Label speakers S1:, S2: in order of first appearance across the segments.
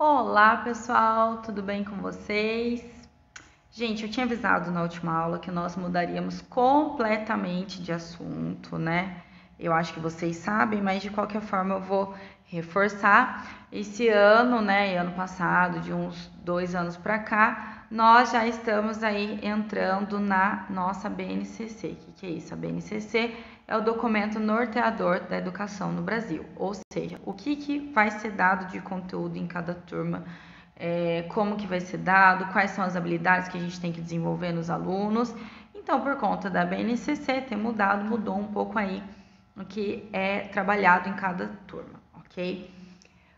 S1: Olá, pessoal, tudo bem com vocês? Gente, eu tinha avisado na última aula que nós mudaríamos completamente de assunto, né? Eu acho que vocês sabem, mas de qualquer forma eu vou reforçar. Esse ano, né, e ano passado, de uns 2 anos para cá, nós já estamos aí entrando na nossa BNCC. O que é isso? A BNCC é o documento norteador da educação no Brasil, ou seja, o que vai ser dado de conteúdo em cada turma, como que vai ser dado, quais são as habilidades que a gente tem que desenvolver nos alunos. Então, por conta da BNCC ter mudou um pouco aí o que é trabalhado em cada turma, ok?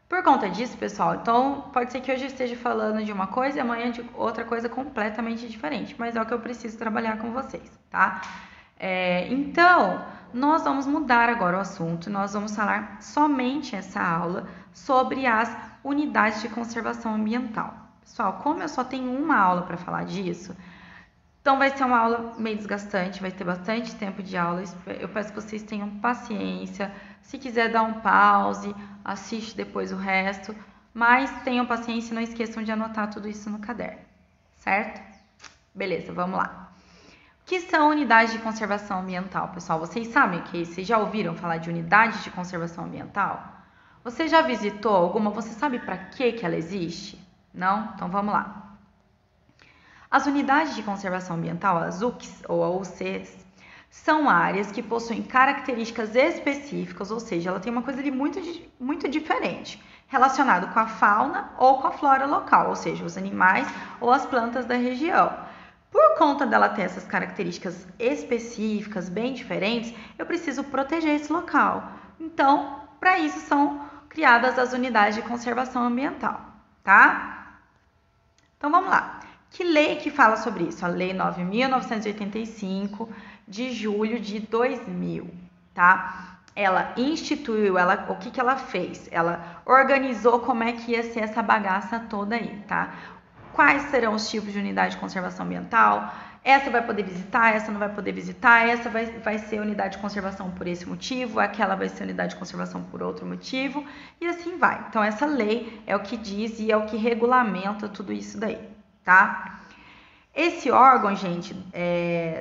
S1: Por conta disso, pessoal, então pode ser que hoje eu esteja falando de uma coisa e amanhã de outra coisa completamente diferente, mas é o que eu preciso trabalhar com vocês, tá? Então, nós vamos mudar agora o assunto, nós vamos falar somente essa aula sobre as unidades de conservação ambiental. Pessoal, como eu só tenho uma aula para falar disso, então vai ser uma aula meio desgastante, vai ter bastante tempo de aula. Eu peço que vocês tenham paciência. Se quiser dar um pause, assiste depois o resto, mas tenham paciência e não esqueçam de anotar tudo isso no caderno, certo? Beleza, vamos lá. O que são unidades de conservação ambiental, pessoal? Vocês sabem o que é isso? Vocês já ouviram falar de unidades de conservação ambiental? Você já visitou alguma? Você sabe para que ela existe? Não? Então vamos lá. As unidades de conservação ambiental, as UCs ou UCs, são áreas que possuem características específicas, ou seja, ela tem uma coisa ali muito diferente, relacionado com a fauna ou com a flora local, ou seja, os animais ou as plantas da região. Por conta dela ter essas características específicas, bem diferentes, eu preciso proteger esse local. Então, para isso são criadas as unidades de conservação ambiental, tá? Então, vamos lá. Que lei que fala sobre isso? A Lei 9.985, de julho de 2000, tá? Ela instituiu, o que ela fez? Ela organizou como é que ia ser essa bagaça toda aí, tá? Quais serão os tipos de unidade de conservação ambiental? Essa vai poder visitar, essa não vai poder visitar, essa vai ser unidade de conservação por esse motivo, aquela vai ser unidade de conservação por outro motivo, e assim vai. Então, essa lei é o que diz e é o que regulamenta tudo isso daí, tá? Esse órgão, gente,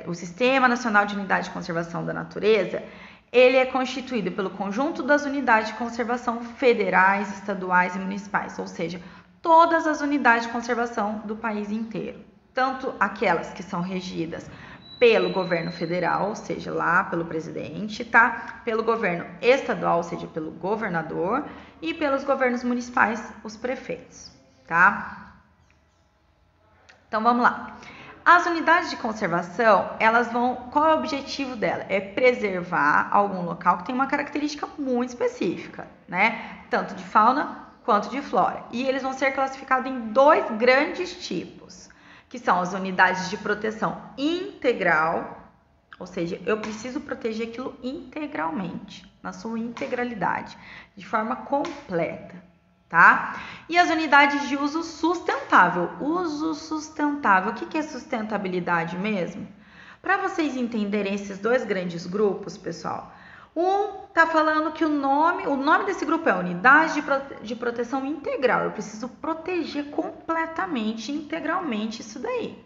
S1: o Sistema Nacional de Unidade de Conservação da Natureza, ele é constituído pelo conjunto das unidades de conservação federais, estaduais e municipais, ou seja, todas as unidades de conservação do país inteiro, tanto aquelas que são regidas pelo governo federal, ou seja, lá pelo presidente, tá? Pelo governo estadual, ou seja, pelo governador, e pelos governos municipais, os prefeitos, tá? Então vamos lá. As unidades de conservação, qual é o objetivo dela? É preservar algum local que tem uma característica muito específica, né? Tanto de fauna quanto de flora. E eles vão ser classificados em dois grandes tipos, que são as unidades de proteção integral, ou seja, eu preciso proteger aquilo integralmente, na sua integralidade, de forma completa, tá? E as unidades de uso sustentável. Uso sustentável, o que é sustentabilidade mesmo? Para vocês entenderem esses dois grandes grupos, pessoal, tá falando que o nome desse grupo é Unidade de Proteção Integral. Eu preciso proteger completamente, integralmente isso daí.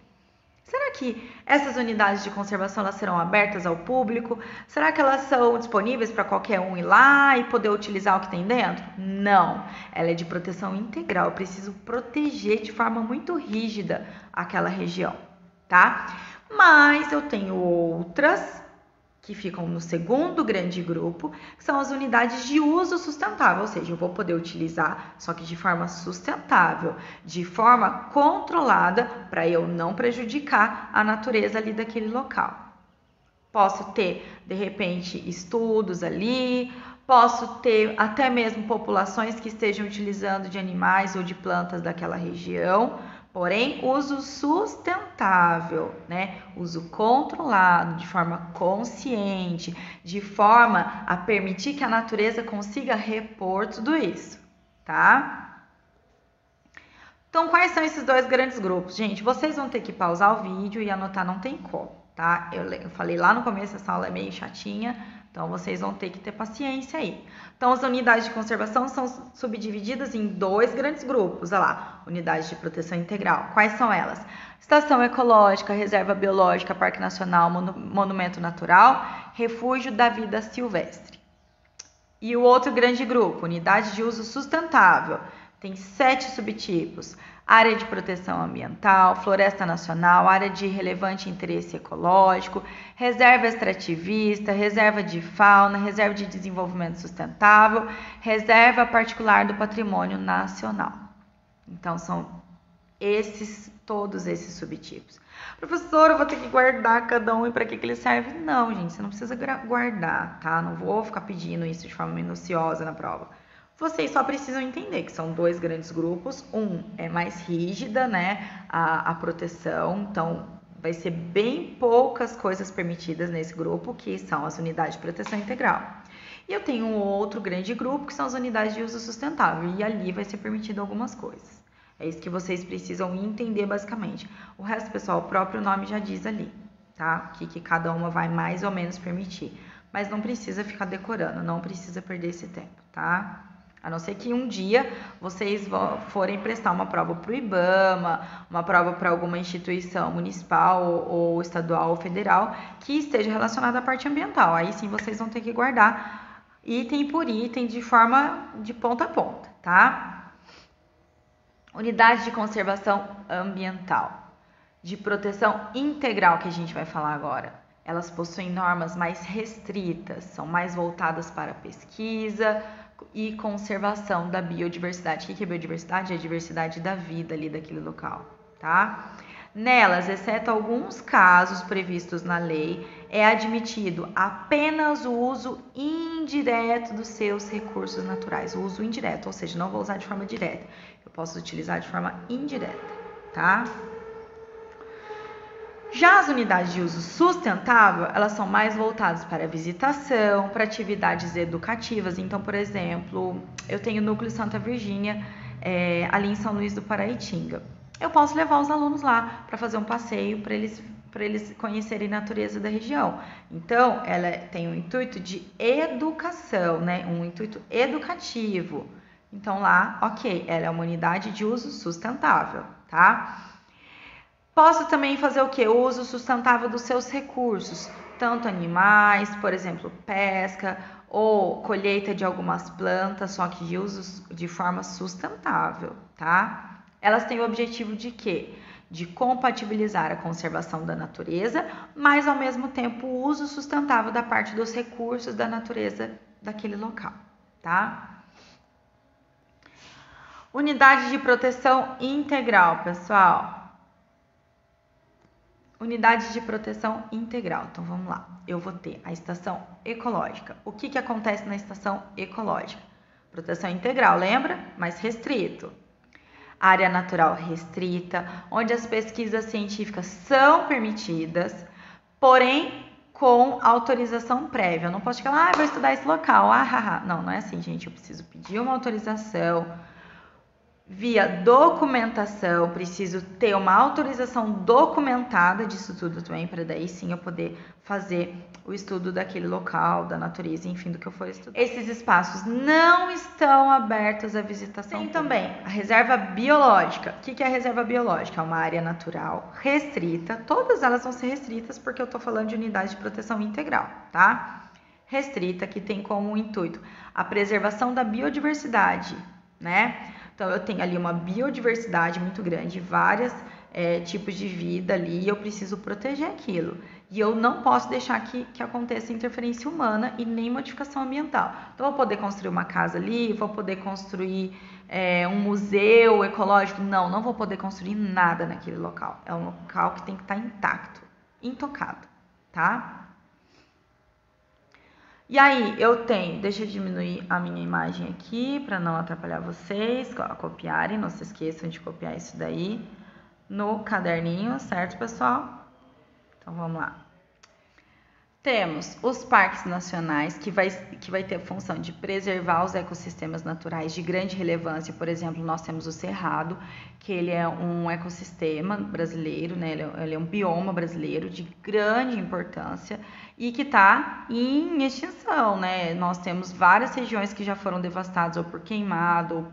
S1: Será que essas unidades de conservação elas serão abertas ao público? Será que elas são disponíveis para qualquer um ir lá e poder utilizar o que tem dentro? Não, ela é de proteção integral. Eu preciso proteger de forma muito rígida aquela região, tá? Mas eu tenho outras que ficam no segundo grande grupo, que são as unidades de uso sustentável, ou seja, eu vou poder utilizar, só que de forma sustentável, de forma controlada, para eu não prejudicar a natureza ali daquele local. Posso ter, de repente, estudos ali, posso ter até mesmo populações que estejam utilizando de animais ou de plantas daquela região, porém, uso sustentável, né? Uso controlado, de forma consciente, de forma a permitir que a natureza consiga repor tudo isso, tá? Então, quais são esses dois grandes grupos? Gente, vocês vão ter que pausar o vídeo e anotar, não tem como, tá? Eu falei lá no começo, essa aula é meio chatinha, Então, vocês vão ter que ter paciência aí. Então, as unidades de conservação são subdivididas em dois grandes grupos. Olha lá, unidades de proteção integral. Quais são elas? Estação ecológica, reserva biológica, parque nacional, monumento natural, refúgio da vida silvestre. E o outro grande grupo, unidade de uso sustentável, tem 7 subtipos: área de proteção ambiental, floresta nacional, área de relevante interesse ecológico, reserva extrativista, reserva de fauna, reserva de desenvolvimento sustentável, reserva particular do patrimônio nacional. Então, são todos esses subtipos. Professora, eu vou ter que guardar cada um e para que ele serve? Não, gente, você não precisa guardar, tá? Não vou ficar pedindo isso de forma minuciosa na prova. Vocês só precisam entender que são dois grandes grupos. Um é mais rígida, né? A proteção, então vai ser bem poucas coisas permitidas nesse grupo, que são as unidades de proteção integral. E eu tenho um outro grande grupo, que são as unidades de uso sustentável, e ali vai ser permitido algumas coisas. É isso que vocês precisam entender basicamente. O resto, pessoal, o próprio nome já diz ali, tá? O que cada uma vai mais ou menos permitir. Mas não precisa ficar decorando, não precisa perder esse tempo, tá? A não ser que um dia vocês forem prestar uma prova para o IBAMA, uma prova para alguma instituição municipal ou estadual ou federal que esteja relacionada à parte ambiental. Aí sim vocês vão ter que guardar item por item de forma de ponta a ponta, tá? Unidade de conservação ambiental, de proteção integral que a gente vai falar agora. Elas possuem normas mais restritas, são mais voltadas para pesquisa e conservação da biodiversidade. O que é biodiversidade? É a diversidade da vida ali daquele local, tá? Nelas, exceto alguns casos previstos na lei, é admitido apenas o uso indireto dos seus recursos naturais. O uso indireto, ou seja, não vou usar de forma direta. Eu posso utilizar de forma indireta, tá? Já as unidades de uso sustentável, elas são mais voltadas para a visitação, para atividades educativas. Então, por exemplo, eu tenho o Núcleo Santa Virgínia, ali em São Luís do Paraitinga. Eu posso levar os alunos lá para fazer um passeio, para eles conhecerem a natureza da região. Então, ela tem um intuito de educação, né? Um intuito educativo. Então, lá, ok, ela é uma unidade de uso sustentável, tá? Posso também fazer o quê? O uso sustentável dos seus recursos, tanto animais, por exemplo, pesca ou colheita de algumas plantas, só que de forma sustentável, tá? Elas têm o objetivo de quê? De compatibilizar a conservação da natureza, mas ao mesmo tempo o uso sustentável da parte dos recursos da natureza daquele local, tá? Unidade de proteção integral, pessoal. Unidade de proteção integral. Então, vamos lá. Eu vou ter a estação ecológica. O que acontece na estação ecológica? Proteção integral, lembra? Mais restrito. Área natural restrita, onde as pesquisas científicas são permitidas, porém com autorização prévia. Eu não posso chegar vou estudar esse local. Não, não é assim, gente. Eu preciso pedir uma autorização via documentação, preciso ter uma autorização documentada disso tudo também, para daí sim eu poder fazer o estudo daquele local, da natureza, enfim, do que eu for estudar. Esses espaços não estão abertos à visitação. Tem também a reserva biológica. O que é a reserva biológica? É uma área natural restrita, todas elas vão ser restritas porque eu estou falando de unidade de proteção integral, tá? Restrita, que tem como intuito a preservação da biodiversidade, né? Então, eu tenho ali uma biodiversidade muito grande, vários tipos de vida ali, e eu preciso proteger aquilo. E eu não posso deixar que aconteça interferência humana e nem modificação ambiental. Então, eu vou poder construir uma casa ali, vou poder construir um museu ecológico. Não vou poder construir nada naquele local. É um local que tem que estar intacto, intocado, tá? E aí, eu tenho, deixa eu diminuir a minha imagem aqui para não atrapalhar vocês a copiarem, não se esqueçam de copiar isso daí no caderninho, certo, pessoal? Então, vamos lá. Temos os parques nacionais, que vai ter a função de preservar os ecossistemas naturais de grande relevância. Por exemplo, nós temos o Cerrado, que ele é um ecossistema brasileiro, né? Ele é um bioma brasileiro de grande importância e que está em extinção, né? Nós temos várias regiões que já foram devastadas ou por queimado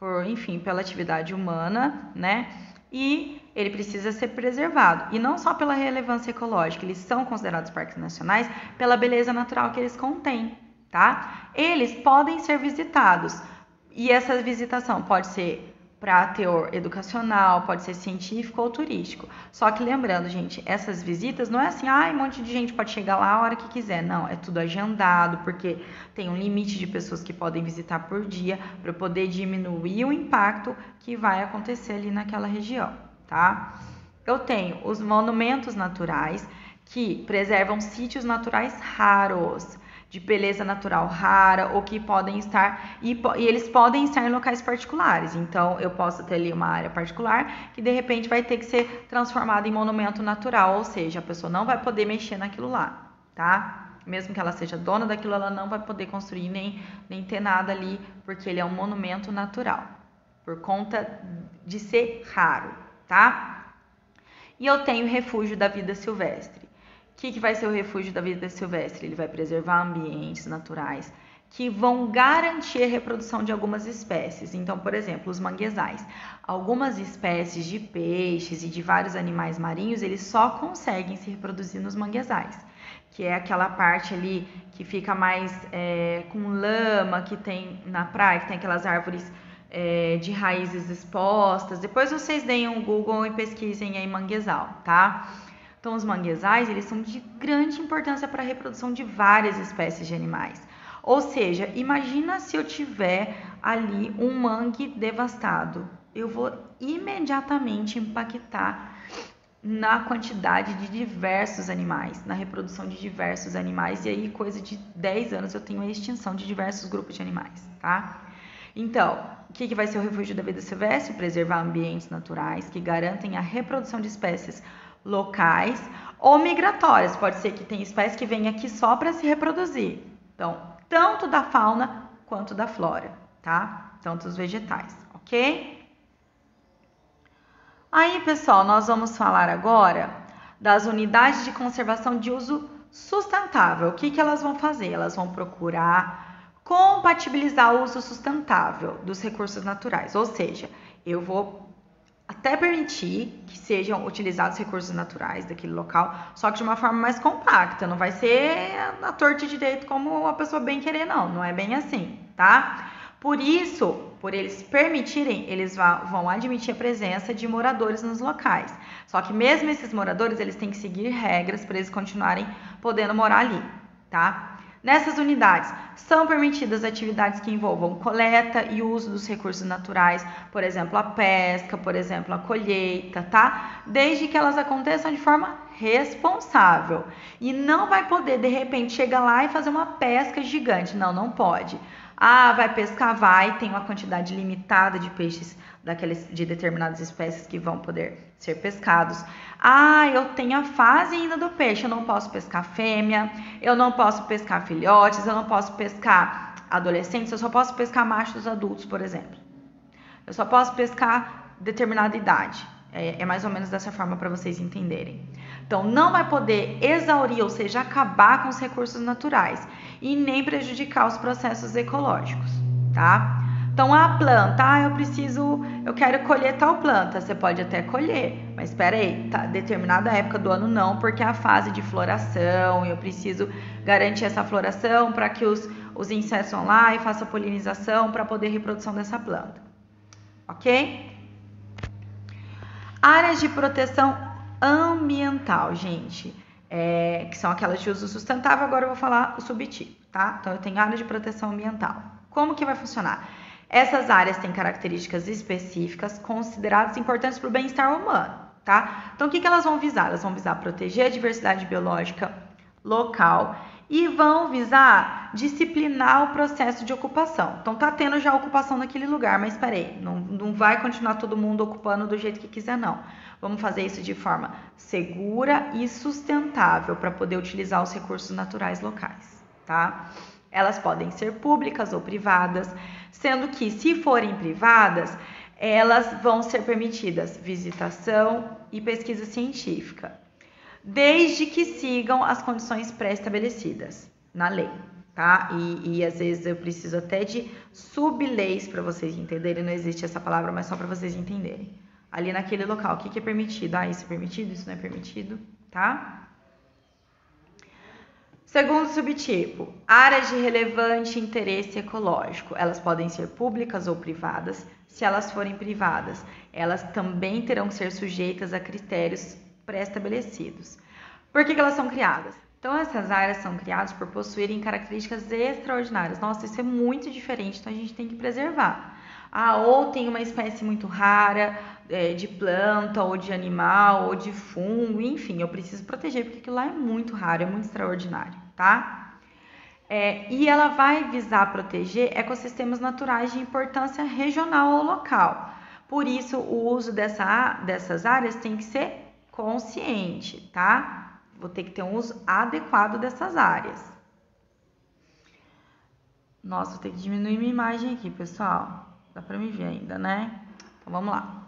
S1: ou enfim, pela atividade humana, né? E ele precisa ser preservado. E não só pela relevância ecológica, eles são considerados parques nacionais pela beleza natural que eles contêm, tá? Eles podem ser visitados. E essa visitação pode ser para teor educacional, pode ser científico ou turístico. Só que lembrando, gente, essas visitas não é assim, um monte de gente pode chegar lá a hora que quiser. Não, é tudo agendado, porque tem um limite de pessoas que podem visitar por dia para poder diminuir o impacto que vai acontecer ali naquela região, tá? Eu tenho os monumentos naturais que preservam sítios naturais raros, de beleza natural rara, ou que podem estar, e eles podem estar em locais particulares. Então, eu posso ter ali uma área particular que de repente vai ter que ser transformada em monumento natural, ou seja, a pessoa não vai poder mexer naquilo lá, tá? Mesmo que ela seja dona daquilo, ela não vai poder construir nem ter nada ali, porque ele é um monumento natural, por conta de ser raro, tá? E eu tenho o refúgio da vida silvestre. O que vai ser o refúgio da vida silvestre? Ele vai preservar ambientes naturais que vão garantir a reprodução de algumas espécies. Então, por exemplo, os manguezais. Algumas espécies de peixes e de vários animais marinhos, eles só conseguem se reproduzir nos manguezais, que é aquela parte ali que fica mais com lama, que tem na praia, que tem aquelas árvores de raízes expostas. Depois vocês deem um Google e pesquisem aí manguezal, tá? Então, os manguezais, eles são de grande importância para a reprodução de várias espécies de animais. Ou seja, imagina se eu tiver ali um mangue devastado. Eu vou imediatamente impactar na quantidade de diversos animais, na reprodução de diversos animais. E aí, coisa de 10 anos, eu tenho a extinção de diversos grupos de animais, tá? Então, o que vai ser o refúgio da vida silvestre? Preservar ambientes naturais que garantem a reprodução de espécies locais ou migratórias. Pode ser que tenha espécies que venham aqui só para se reproduzir. Então, tanto da fauna quanto da flora, tá? Tanto os vegetais, ok? Aí, pessoal, nós vamos falar agora das unidades de conservação de uso sustentável. O que elas vão fazer? Elas vão procurar compatibilizar o uso sustentável dos recursos naturais. Ou seja, eu vou até permitir que sejam utilizados recursos naturais daquele local, só que de uma forma mais compacta. Não vai ser na torta de direito como a pessoa bem querer, não é bem assim, tá? Por isso, por eles permitirem, eles vão admitir a presença de moradores nos locais. Só que mesmo esses moradores, eles têm que seguir regras para eles continuarem podendo morar ali, tá? Nessas unidades, são permitidas atividades que envolvam coleta e uso dos recursos naturais, por exemplo, a pesca, por exemplo, a colheita, tá? Desde que elas aconteçam de forma responsável. E não vai poder, de repente, chegar lá e fazer uma pesca gigante. Não pode. Vai pescar? Vai, tem uma quantidade limitada de peixes de determinadas espécies que vão poder ser pescados. Eu tenho a fase ainda do peixe, eu não posso pescar fêmea, eu não posso pescar filhotes, eu não posso pescar adolescentes, eu só posso pescar machos adultos, por exemplo. Eu só posso pescar determinada idade. É mais ou menos dessa forma para vocês entenderem. Então, não vai poder exaurir, ou seja, acabar com os recursos naturais e nem prejudicar os processos ecológicos, tá? Então, a planta, eu quero colher tal planta, você pode até colher, mas espera aí, tá, determinada época do ano não, porque é a fase de floração, eu preciso garantir essa floração para que os insetos vão lá e façam a polinização para poder reprodução dessa planta, ok? Áreas de proteção ambiental, gente, que são aquelas de uso sustentável. Agora eu vou falar o subtipo, tá? Então, eu tenho área de proteção ambiental. Como que vai funcionar? Essas áreas têm características específicas consideradas importantes para o bem-estar humano, tá? Então, o que elas vão visar? Elas vão visar proteger a diversidade biológica local e vão visar disciplinar o processo de ocupação. Então tá tendo já ocupação naquele lugar, mas espera aí, não vai continuar todo mundo ocupando do jeito que quiser não. Vamos fazer isso de forma segura e sustentável para poder utilizar os recursos naturais locais, tá? Elas podem ser públicas ou privadas, sendo que se forem privadas, elas vão ser permitidas visitação e pesquisa científica, desde que sigam as condições pré-estabelecidas na lei, tá? E às vezes eu preciso até de subleis para vocês entenderem, não existe essa palavra, mas só para vocês entenderem. Ali naquele local, o que é permitido? Ah, isso é permitido, isso não é permitido, tá? Segundo subtipo, áreas de relevante interesse ecológico. Elas podem ser públicas ou privadas. Se elas forem privadas, elas também terão que ser sujeitas a critérios pré-estabelecidos. Por que elas são criadas? Então, essas áreas são criadas por possuírem características extraordinárias. Nossa, isso é muito diferente, então a gente tem que preservar. Ah, ou tem uma espécie muito rara de planta, ou de animal, ou de fungo, enfim, eu preciso proteger porque aquilo lá é muito raro, é muito extraordinário, tá? E ela vai visar proteger ecossistemas naturais de importância regional ou local. Por isso, o uso dessas áreas tem que ser consciente, tá? Vou ter que ter um uso adequado dessas áreas. Nossa, vou ter que diminuir minha imagem aqui, pessoal. Dá para me ver ainda, né? Então, vamos lá.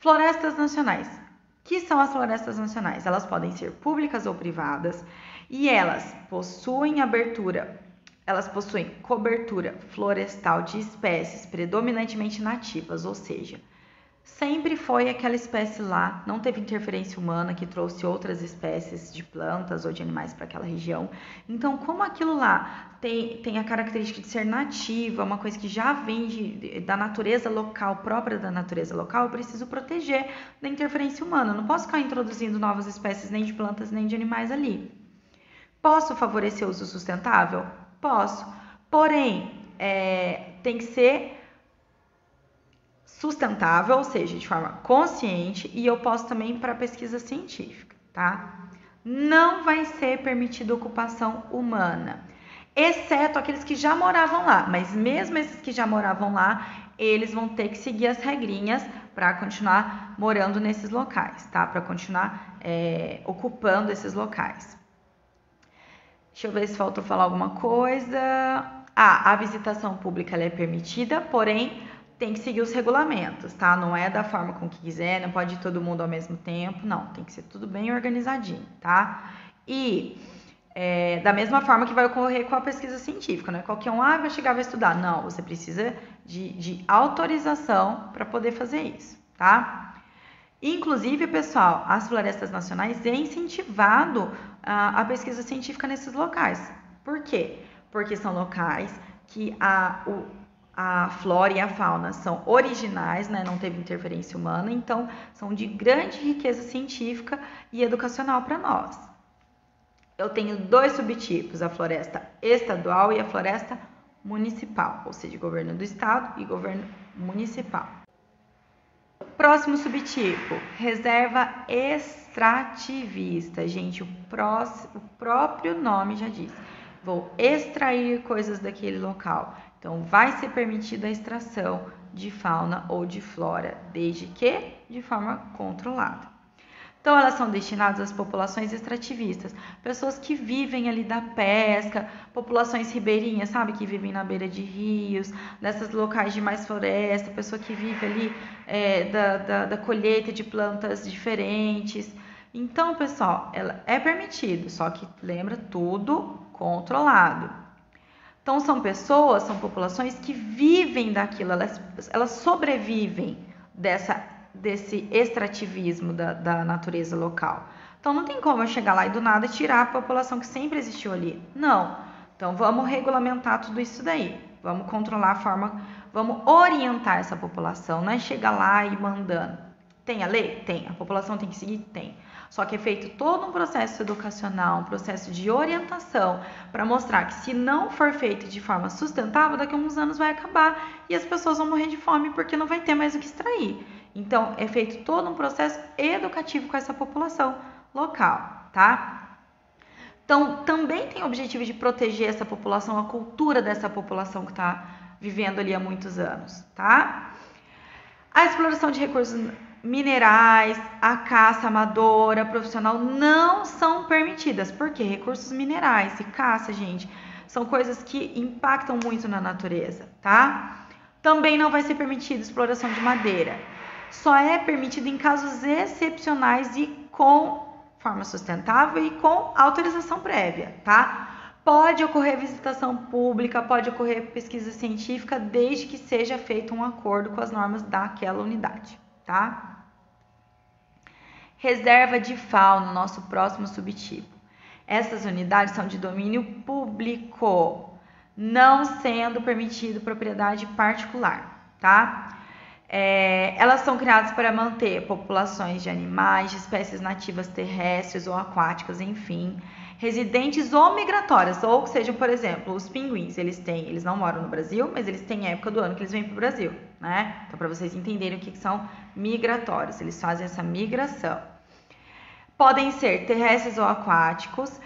S1: Florestas nacionais. O que são as florestas nacionais? Elas podem ser públicas ou privadas e elas possuem cobertura florestal de espécies predominantemente nativas, ou seja, sempre foi aquela espécie lá, não teve interferência humana que trouxe outras espécies de plantas ou de animais para aquela região. Então, como aquilo lá tem a característica de ser nativa, uma coisa que já vem da natureza local, própria da natureza local, eu preciso proteger da interferência humana. Eu não posso ficar introduzindo novas espécies nem de plantas nem de animais ali. Posso favorecer o uso sustentável? Posso. Porém, tem que ser sustentável, ou seja, de forma consciente, e eu posso também para pesquisa científica, tá? Não vai ser permitida ocupação humana, exceto aqueles que já moravam lá, mas mesmo esses que já moravam lá, eles vão ter que seguir as regrinhas para continuar morando nesses locais, tá? Para continuar ocupando esses locais. Deixa eu ver se faltou falar alguma coisa. A visitação pública ela é permitida, porém tem que seguir os regulamentos, tá? Não é da forma como que quiser, não pode ir todo mundo ao mesmo tempo, não. Tem que ser tudo bem organizadinho, tá? E da mesma forma que vai ocorrer com a pesquisa científica, não é qualquer um, vai chegar, vai estudar. Não, você precisa de autorização para poder fazer isso, tá? Inclusive, pessoal, as florestas nacionais é incentivado a pesquisa científica nesses locais. Por quê? Porque são locais que a flora e a fauna são originais, né? Não teve interferência humana, então são de grande riqueza científica e educacional para nós. Eu tenho dois subtipos, a floresta estadual e a floresta municipal, ou seja, governo do estado e governo municipal. Próximo subtipo, reserva extrativista. Gente, o próprio nome já diz. Vou extrair coisas daquele local. Então, vai ser permitida a extração de fauna ou de flora, desde que de forma controlada. Então, elas são destinadas às populações extrativistas, pessoas que vivem ali da pesca, populações ribeirinhas, sabe, que vivem na beira de rios, dessas locais de mais floresta, pessoa que vive ali da colheita de plantas diferentes. Então, pessoal, ela é permitido, só que lembra tudo controlado. Então, são são populações que vivem daquilo, elas sobrevivem desse extrativismo da natureza local. Então, não tem como eu chegar lá e do nada tirar a população que sempre existiu ali. Não. Então, vamos regulamentar tudo isso daí. Vamos controlar a forma, vamos orientar essa população, não é chegar lá e mandando. Tem a lei? Tem. A população tem que seguir? Tem. Só que é feito todo um processo educacional, um processo de orientação para mostrar que se não for feito de forma sustentável, daqui a uns anos vai acabar e as pessoas vão morrer de fome porque não vai ter mais o que extrair. Então, é feito todo um processo educativo com essa população local, tá? Então, também tem o objetivo de proteger essa população, a cultura dessa população que está vivendo ali há muitos anos, tá? A exploração de recursos minerais, a caça amadora, profissional não são permitidas. Por quê? Recursos minerais e caça, gente, são coisas que impactam muito na natureza, tá? Também não vai ser permitida exploração de madeira. Só é permitido em casos excepcionais e com forma sustentável e com autorização prévia, tá? Pode ocorrer visitação pública, pode ocorrer pesquisa científica, desde que seja feito um acordo com as normas daquela unidade, tá? Reserva de fauna, nosso próximo subtipo. Essas unidades são de domínio público, não sendo permitido propriedade particular, tá? Elas são criadas para manter populações de animais, de espécies nativas terrestres ou aquáticas, enfim, residentes ou migratórias, ou que sejam, por exemplo, os pinguins, eles não moram no Brasil, mas eles têm época do ano que eles vêm para o Brasil, né? Então, para vocês entenderem o que são migratórios, eles fazem essa migração. Podem ser terrestres ou aquáticos,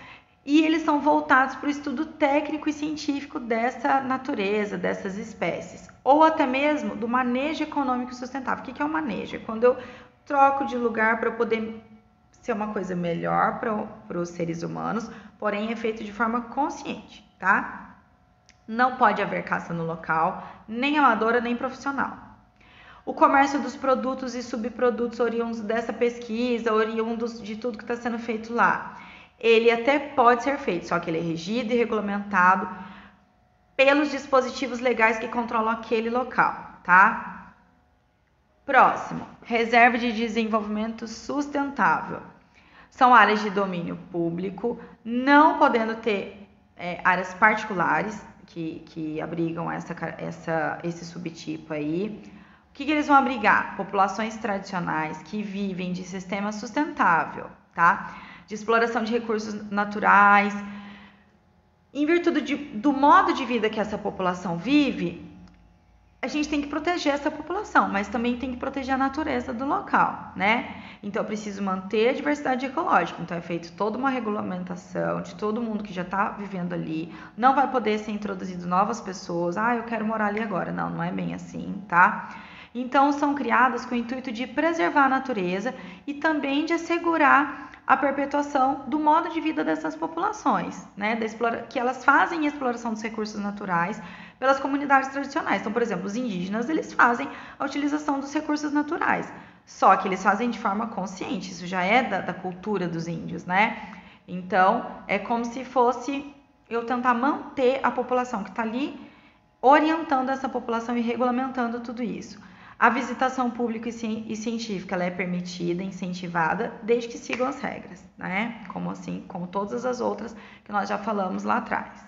S1: e eles são voltados para o estudo técnico e científico dessa natureza, dessas espécies, ou até mesmo do manejo econômico sustentável. O que é o manejo? É quando eu troco de lugar para poder ser uma coisa melhor para os seres humanos, porém é feito de forma consciente, tá? Não pode haver caça no local, nem amadora, nem profissional. O comércio dos produtos e subprodutos oriundos dessa pesquisa, oriundos de tudo que está sendo feito lá, ele até pode ser feito, só que ele é regido e regulamentado pelos dispositivos legais que controlam aquele local, tá? Próximo, reserva de desenvolvimento sustentável. São áreas de domínio público, não podendo ter áreas particulares que abrigam esse subtipo aí. O que eles vão abrigar? Populações tradicionais que vivem de sistema sustentável, tá? De exploração de recursos naturais. Em virtude do modo de vida que essa população vive, a gente tem que proteger essa população, mas também tem que proteger a natureza do local, né? Então, eu preciso manter a diversidade ecológica. Então, é feito toda uma regulamentação de todo mundo que já está vivendo ali. Não vai poder ser introduzido novas pessoas. Ah, eu quero morar ali agora. Não, não é bem assim, tá? Então, são criadas com o intuito de preservar a natureza e também de assegurar a perpetuação do modo de vida dessas populações, né? Que elas fazem a exploração dos recursos naturais pelas comunidades tradicionais. Então, por exemplo, os indígenas, eles fazem a utilização dos recursos naturais, só que eles fazem de forma consciente, isso já é da cultura dos índios, né? Então, é como se fosse eu tentar manter a população que está ali, orientando essa população e regulamentando tudo isso. A visitação pública e científica ela é permitida, incentivada, desde que sigam as regras, né? Como todas as outras que nós já falamos lá atrás.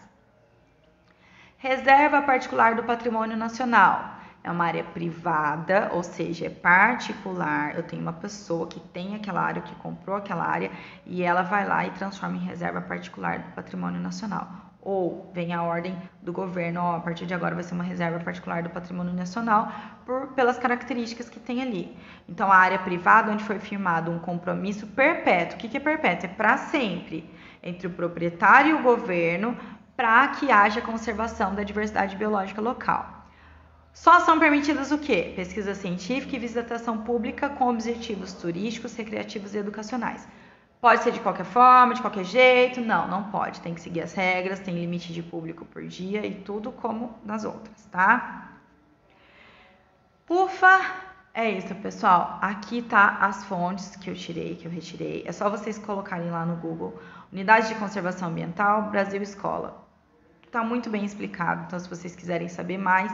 S1: Reserva particular do patrimônio nacional. É uma área privada, ou seja, é particular. Eu tenho uma pessoa que tem aquela área, que comprou aquela área, e ela vai lá e transforma em reserva particular do patrimônio nacional. Ou vem a ordem do governo, ó, a partir de agora vai ser uma reserva particular do patrimônio nacional pelas características que tem ali. Então, a área privada, onde foi firmado um compromisso perpétuo. O que é perpétuo? É para sempre, entre o proprietário e o governo, para que haja conservação da diversidade biológica local. Só são permitidas o quê? Pesquisa científica e visitação pública com objetivos turísticos, recreativos e educacionais. Pode ser de qualquer forma, de qualquer jeito? Não, não pode. Tem que seguir as regras, tem limite de público por dia e tudo como nas outras, tá? Ufa! É isso, pessoal. Aqui tá as fontes que eu retirei. É só vocês colocarem lá no Google. Unidade de Conservação Ambiental, Brasil Escola. Tá muito bem explicado, então se vocês quiserem saber mais,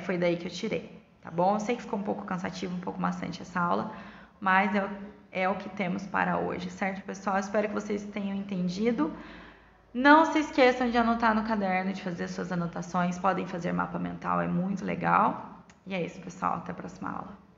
S1: foi daí que eu tirei, tá bom? Eu sei que ficou um pouco cansativo, um pouco maçante essa aula, mas é o que temos para hoje, certo, pessoal? Espero que vocês tenham entendido. Não se esqueçam de anotar no caderno, de fazer suas anotações. Podem fazer mapa mental, é muito legal. E é isso, pessoal. Até a próxima aula.